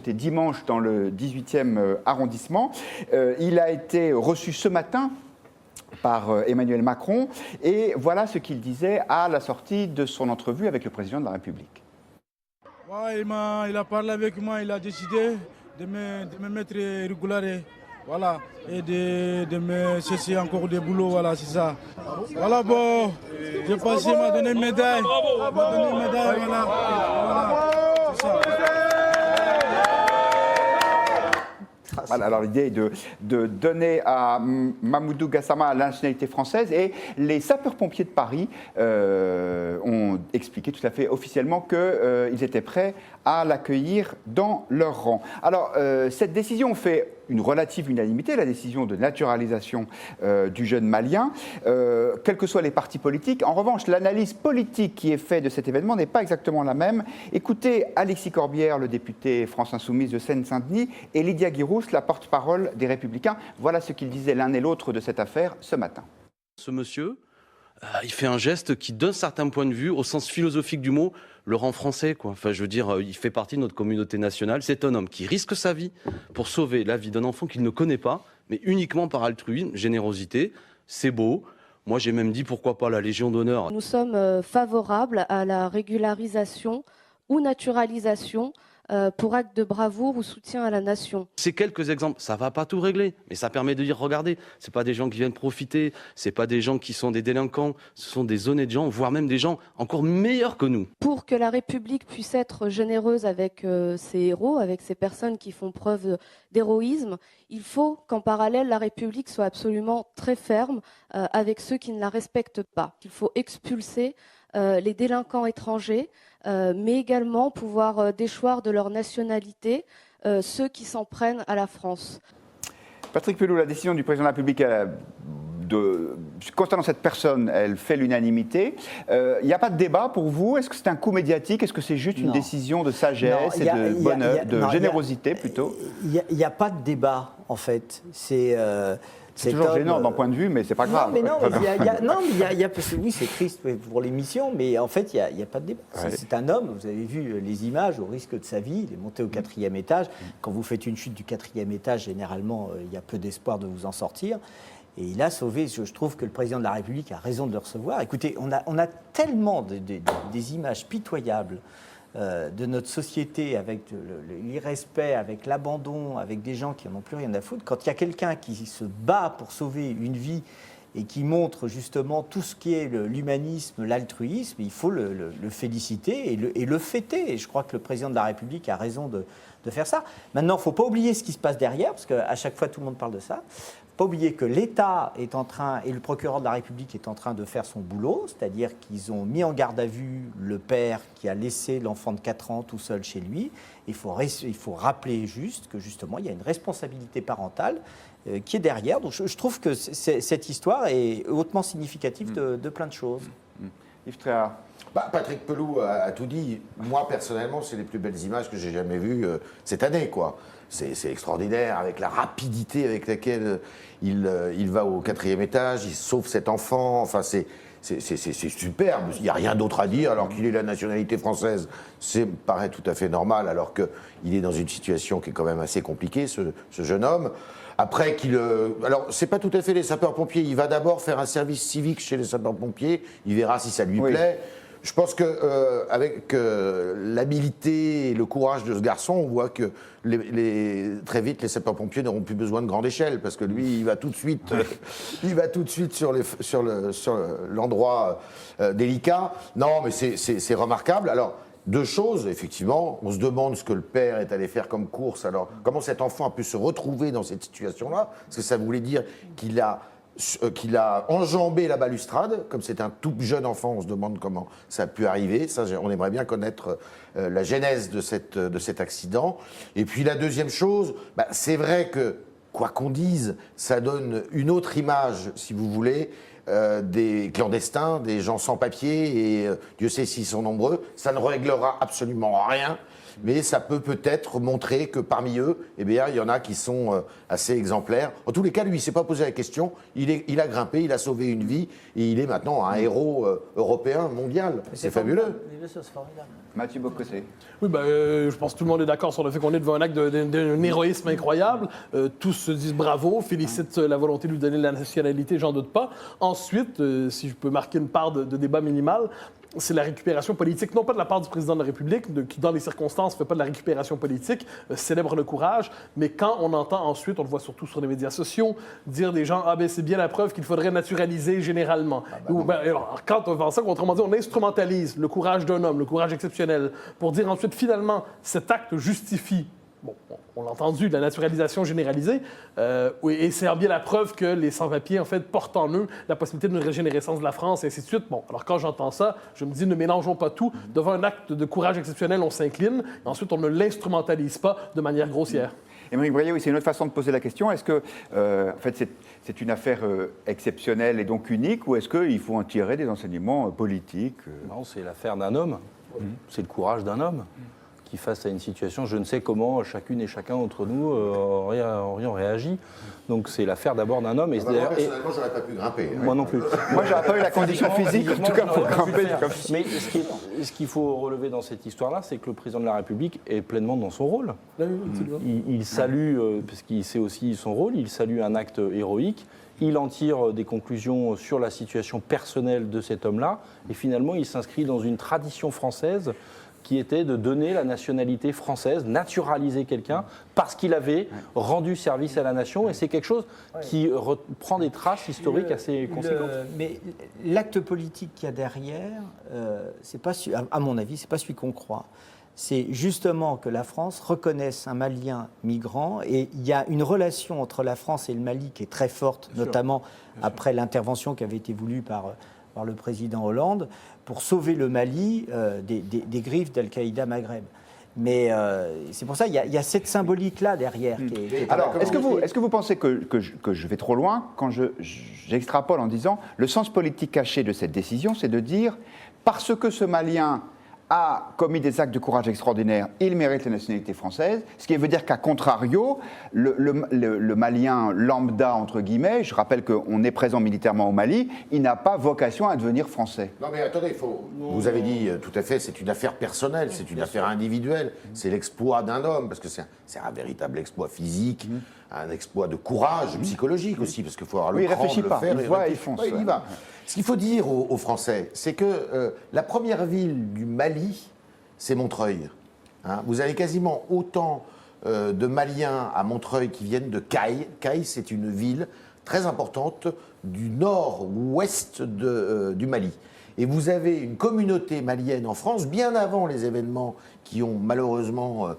C'était dimanche dans le 18e arrondissement. Il a été reçu ce matin par Emmanuel Macron et voilà ce qu'il disait à la sortie de son entrevue avec le président de la République. Ouais, il a parlé avec moi, il a décidé de me mettre régulier, voilà, et de me chercher encore des boulots, voilà, c'est ça. Voilà, bon, j'ai passé, il m'a donné une médaille, voilà, c'est ça. Voilà, alors l'idée est de donner à Mamoudou Gassama la nationalité française et les sapeurs-pompiers de Paris ont expliqué tout à fait officiellement qu'ils étaient prêts à l'accueillir dans leur rang. Alors cette décision fait une relative unanimité, la décision de naturalisation du jeune Malien, quels que soient les partis politiques. En revanche, l'analyse politique qui est faite de cet événement n'est pas exactement la même. Écoutez Alexis Corbière, le député France Insoumise de Seine-Saint-Denis, et Lydia Guirousse, la porte-parole des Républicains. Voilà ce qu'ils disaient l'un et l'autre de cette affaire ce matin. Ce monsieur, il fait un geste qui, d'un certain point de vue, au sens philosophique du mot, le rend français, quoi. Enfin, je veux dire, il fait partie de notre communauté nationale. C'est un homme qui risque sa vie pour sauver la vie d'un enfant qu'il ne connaît pas, mais uniquement par altruisme, générosité. C'est beau. Moi, j'ai même dit, pourquoi pas la Légion d'honneur. Nous sommes favorables à la régularisation ou naturalisation pour acte de bravoure ou soutien à la nation. Ces quelques exemples, ça va pas tout régler, mais ça permet de dire, regardez, c'est pas des gens qui viennent profiter, c'est pas des gens qui sont des délinquants, ce sont des honnêtes gens, voire même des gens encore meilleurs que nous. Pour que la République puisse être généreuse avec ses héros, avec ces personnes qui font preuve d'héroïsme, il faut qu'en parallèle, la République soit absolument très ferme avec ceux qui ne la respectent pas. Il faut expulser les délinquants étrangers, mais également pouvoir déchoir de leur nationalité ceux qui s'en prennent à la France. Patrick Pelloux, la décision du président de la République concernant cette personne, elle fait l'unanimité. Il n'y a pas de débat pour vous? Est-ce que c'est un coup médiatique? Est-ce que c'est juste une décision de sagesse et de bonheur, de générosité plutôt? Il n'y a pas de débat, en fait. C'est toujours gênant d'un point de vue, mais c'est pas grave. Oui, c'est triste pour l'émission, mais en fait, il n'y a pas de débat. Ouais. C'est un homme, vous avez vu les images, au risque de sa vie, il est monté au 4e étage. Quand vous faites une chute du 4e étage, généralement, il y a peu d'espoir de vous en sortir. Et il a sauvé, je trouve que le président de la République a raison de le recevoir. Écoutez, on a tellement des images pitoyables de notre société, avec l'irrespect, avec l'abandon, avec des gens qui n'en ont plus rien à foutre. Quand il y a quelqu'un qui se bat pour sauver une vie et qui montre justement tout ce qui est l'humanisme, l'altruisme, il faut le féliciter et le fêter. Et je crois que le président de la République a raison de faire ça. Maintenant, il ne faut pas oublier ce qui se passe derrière, parce qu'à chaque fois, tout le monde parle de ça. Pas oublier que l'État est en train, et le procureur de la République est en train de faire son boulot, c'est-à-dire qu'ils ont mis en garde à vue le père qui a laissé l'enfant de 4 ans tout seul chez lui. Il faut rappeler juste que justement, il y a une responsabilité parentale qui est derrière. Donc je trouve que cette histoire est hautement significative de plein de choses. Yves Tréhard. Patrick Pelloux a tout dit. Moi, personnellement, c'est les plus belles images que j'ai jamais vues cette année, quoi. C'est extraordinaire, avec la rapidité avec laquelle il va au 4e étage, il sauve cet enfant. Enfin, c'est superbe. Il n'y a rien d'autre à dire, alors qu'il ait la nationalité française. Ça me paraît tout à fait normal, alors qu'il est dans une situation qui est quand même assez compliquée, ce jeune homme. Après alors, c'est pas tout à fait les sapeurs-pompiers. Il va d'abord faire un service civique chez les sapeurs-pompiers. Il verra si ça lui plaît. Je pense qu'avec l'habileté et le courage de ce garçon, on voit que très vite, les sapeurs-pompiers n'auront plus besoin de grande échelle, parce que lui, il va tout de suite, sur l'endroit délicat. Non, mais c'est remarquable. Alors, deux choses, effectivement. On se demande ce que le père est allé faire comme course. Alors, comment cet enfant a pu se retrouver dans cette situation-là? Parce que ça voulait dire qu'il a enjambé la balustrade. Comme c'est un tout jeune enfant, on se demande comment ça a pu arriver. Ça, on aimerait bien connaître la genèse de cet accident. Et puis la deuxième chose, c'est vrai que, quoi qu'on dise, ça donne une autre image, si vous voulez, des clandestins, des gens sans papier, et Dieu sait s'ils sont nombreux. Ça ne réglera absolument rien. mais ça peut-être montrer que parmi eux, eh bien, il y en a qui sont assez exemplaires. En tous les cas, lui, il ne s'est pas posé la question. Il a grimpé, il a sauvé une vie, et il est maintenant un héros européen, mondial. C'est fabuleux. C'est formidable. Mathieu Bocoté. Oui, je pense que tout le monde est d'accord sur le fait qu'on est devant un acte d'un héroïsme incroyable. Tous se disent bravo, félicitent la volonté de lui donner la nationalité, j'en doute pas. Ensuite, si je peux marquer une part de débat minimal, c'est la récupération politique, non pas de la part du président de la République, qui dans les circonstances ne fait pas de la récupération politique, célèbre le courage, mais quand on entend ensuite, on le voit surtout sur les médias sociaux, dire des gens « Ah ben c'est bien la preuve qu'il faudrait naturaliser généralement alors, quand on fait ça, autrement dit, on instrumentalise le courage d'un homme, le courage exceptionnel, pour dire ensuite finalement cet acte justifie, bon, on l'a entendu, de la naturalisation généralisée, et c'est bien la preuve que les sans-papiers, en fait, portent en eux la possibilité d'une régénérescence de la France, et ainsi de suite. Bon, alors quand j'entends ça, je me dis, ne mélangeons pas tout. Devant un acte de courage exceptionnel, on s'incline, et ensuite, on ne l'instrumentalise pas de manière grossière. Émeric Brier, oui, c'est une autre façon de poser la question. Est-ce que, en fait, c'est une affaire exceptionnelle et donc unique, ou est-ce qu'il faut en tirer des enseignements politiques Non, c'est l'affaire d'un homme. C'est le courage d'un homme qui, face à une situation, je ne sais comment, chacune et chacun d'entre nous aurions réagi. Donc c'est l'affaire d'abord d'un homme. Moi, personnellement, j'aurais pas pu grimper. Moi non plus. Moi, j'aurais pas eu la condition physique, en tout cas, pour grimper. Mais ce qu'il faut relever dans cette histoire-là, c'est que le président de la République est pleinement dans son rôle. Il salue, parce qu'il sait aussi son rôle, il salue un acte héroïque. Il en tire des conclusions sur la situation personnelle de cet homme-là. Et finalement, il s'inscrit dans une tradition française qui était de donner la nationalité française, naturaliser quelqu'un, parce qu'il avait rendu service à la nation. Et c'est quelque chose qui reprend des traces historiques assez conséquentes. Mais l'acte politique qu'il y a derrière, c'est pas, à mon avis, c'est pas celui qu'on croit. C'est justement que la France reconnaisse un Malien migrant, et il y a une relation entre la France et le Mali qui est très forte, notamment après l'intervention qui avait été voulue par le président Hollande, pour sauver le Mali des griffes d'Al-Qaïda Maghreb. Mais c'est pour ça qu'il y a cette symbolique-là derrière. Alors, est-ce que vous pensez que je vais trop loin quand j'extrapole en disant le sens politique caché de cette décision, c'est de dire parce que ce Malien a commis des actes de courage extraordinaires, il mérite la nationalité française, ce qui veut dire qu'à contrario, le Malien lambda, entre guillemets, je rappelle qu'on est présent militairement au Mali, il n'a pas vocation à devenir français. Non mais attendez, vous avez dit tout à fait, c'est une affaire personnelle, c'est une affaire individuelle, c'est l'exploit d'un homme, parce que c'est un véritable exploit physique, un exploit de courage psychologique aussi, parce qu'il faut avoir le cran de le faire. Il voit, il fonce. Il y va. Ce qu'il faut dire aux Français, c'est que la première ville du Mali, c'est Montreuil. Vous avez quasiment autant de Maliens à Montreuil qui viennent de Caille. Caille, c'est une ville très importante du nord-ouest du Mali. Et vous avez une communauté malienne en France, bien avant les événements qui ont malheureusement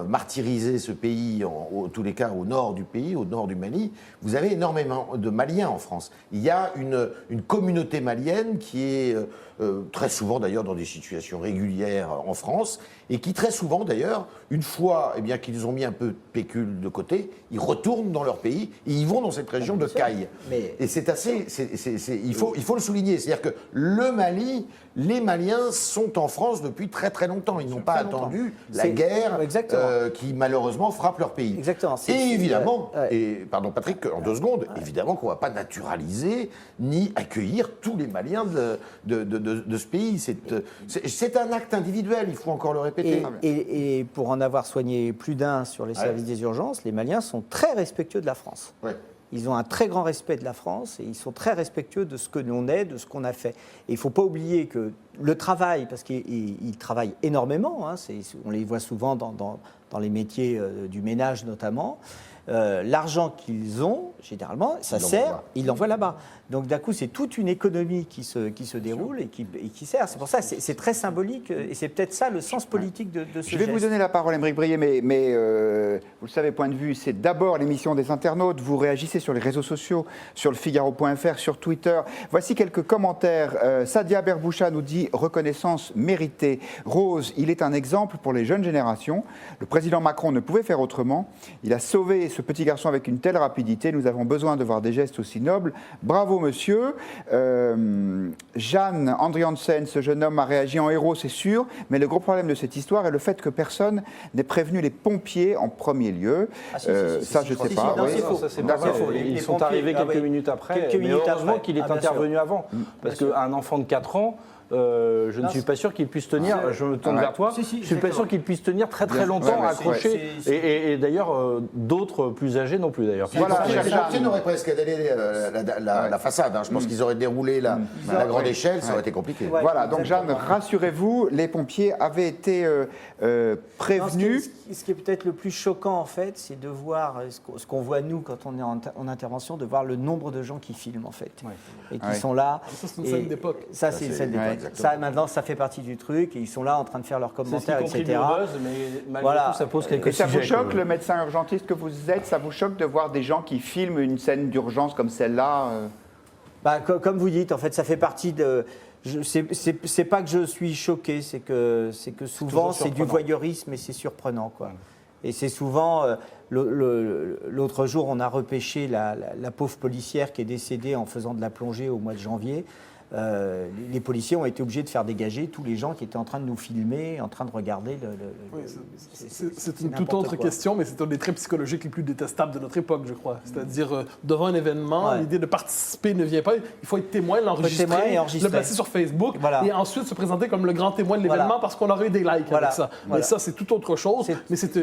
martyrisé ce pays, en tous les cas au nord du pays, au nord du Mali. Vous avez énormément de Maliens en France. Il y a une communauté malienne qui est très souvent d'ailleurs dans des situations régulières en France, et qui très souvent d'ailleurs, une fois qu'ils ont mis un peu de pécule de côté, ils retournent dans leur pays et ils vont dans cette région de Caille. Et c'est assez, il faut le souligner, c'est-à-dire que le Mali, les Maliens sont en France depuis très très longtemps. Ils n'ont pas attendu la guerre qui malheureusement frappe leur pays. Exactement. Et évidemment, pardon Patrick, en 2 secondes, évidemment qu'on ne va pas naturaliser ni accueillir tous les Maliens de ce pays. C'est un acte individuel, il faut encore le répéter. Et pour en avoir soigné plus d'un sur les services des urgences, les Maliens sont très respectueux de la France. Ouais. Ils ont un très grand respect de la France et ils sont très respectueux de ce que l'on est, de ce qu'on a fait. Et il ne faut pas oublier que le travail, parce qu'ils travaillent énormément, on les voit souvent dans les métiers du ménage notamment, l'argent qu'ils ont, généralement, ça sert, ils l'envoient là-bas. Donc d'un coup, c'est toute une économie qui se déroule et qui sert. C'est pour ça que c'est très symbolique et c'est peut-être ça le sens politique de ce geste. Je vais vous donner la parole, Émeric Brier, mais vous le savez, point de vue, c'est d'abord l'émission des internautes. Vous réagissez sur les réseaux sociaux, sur le Figaro.fr, sur Twitter. Voici quelques commentaires. Sadia Berboucha nous dit « Reconnaissance méritée ». Rose, il est un exemple pour les jeunes générations. Le président Macron ne pouvait faire autrement. Il a sauvé ce petit garçon avec une telle rapidité. Nous avons besoin de voir des gestes aussi nobles. Bravo, monsieur. Jeanne Andriansen, ce jeune homme a réagi en héros, c'est sûr, mais le gros problème de cette histoire est le fait que personne n'ait prévenu les pompiers en premier lieu. Ça, je ne sais pas. non, oui. c'est faux. Ça, c'est Non, pas c'est vrai. faux. Les Ils sont pompiers, arrivés quelques oui. minutes après. Quelques mais minutes heureusement après. qu'il est Ah, bien intervenu sûr. avant. Parce Bien sûr. qu'un enfant de 4 ans, je ne suis pas sûr qu'il puisse tenir, je me tourne vers toi, Si, si, je ne suis pas exactement. sûr qu'il puisse tenir très très longtemps ouais, accroché. c'est- Et d'ailleurs, d'autres plus âgés non plus d'ailleurs. Voilà, Les Jeanne. pompiers n'auraient pas escaladé la façade. Hein. Je pense qu'ils auraient déroulé la grande échelle, ça aurait été compliqué. Ouais. Voilà, donc Jeanne, Exactement. rassurez-vous, les pompiers avaient été Non, prévenus. ce qui est peut-être le plus choquant, en fait, c'est de voir ce qu'on voit, nous, quand on est en intervention, de voir le nombre de gens qui filment, en fait, et qui Ouais. sont là. Ça, c'est une Et scène d'époque. Ça, c'est une scène d'époque. exactement. Ça, maintenant, ça fait partie du truc, et ils sont là en train de faire leurs C'est ce qui commentaires, contribue etc. au buzz, mais malgré Voilà. tout, ça pose quelques Et ça vous sujets, choque, quoi. le médecin urgentiste que vous êtes, ça vous choque de voir des gens qui filment une scène d'urgence comme celle-là Bah, comme vous dites, en fait, ça fait partie de. C'est pas que je suis choqué, c'est que souvent toujours c'est du surprenant. voyeurisme et c'est surprenant, quoi. Et c'est souvent l'autre jour, on a repêché la pauvre policière qui est décédée en faisant de la plongée au mois de janvier. Les policiers ont été obligés de faire dégager tous les gens qui étaient en train de nous filmer, en train de regarder Oui, c'est une n'importe toute autre quoi. question, mais c'est un des traits psychologiques les plus détestables de notre époque, je crois. C'est-à-dire, devant un événement, Ouais. l'idée de participer ne vient pas. Il faut être témoin, l'enregistrer, témoin et enregistrer. le placer sur Facebook, Voilà. et ensuite se présenter comme le grand témoin de l'événement Voilà. parce qu'on aurait eu des likes Voilà. avec ça. Voilà. Mais ça, c'est tout autre chose, mais c'est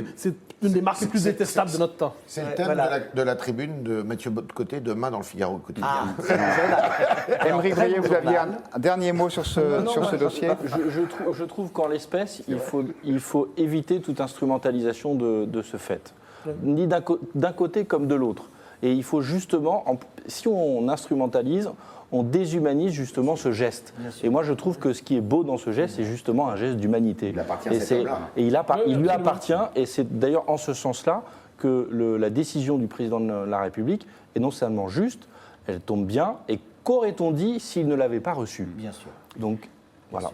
une des marques les plus détestables de notre temps. C'est le thème Voilà. de la tribune de Mathieu Bocoté demain dans le Figaro quotidien. Émeric Vreillet, vous aviez un dernier mot sur ce, Non, sur moi, ce dossier je trouve qu'en l'espèce, il faut éviter toute instrumentalisation de ce fait, ni d'un côté comme de l'autre. Et il faut justement, si on instrumentalise, on déshumanise justement ce geste. Et moi, je trouve que ce qui est beau dans ce geste, c'est justement un geste d'humanité. Il appartient à Et cet homme-là. Et il lui absolument. appartient, et c'est d'ailleurs en ce sens-là que la décision du président de la République est non seulement juste, elle tombe bien, et qu'aurait-on dit s'il ne l'avait pas reçue? Bien sûr. Donc, voilà.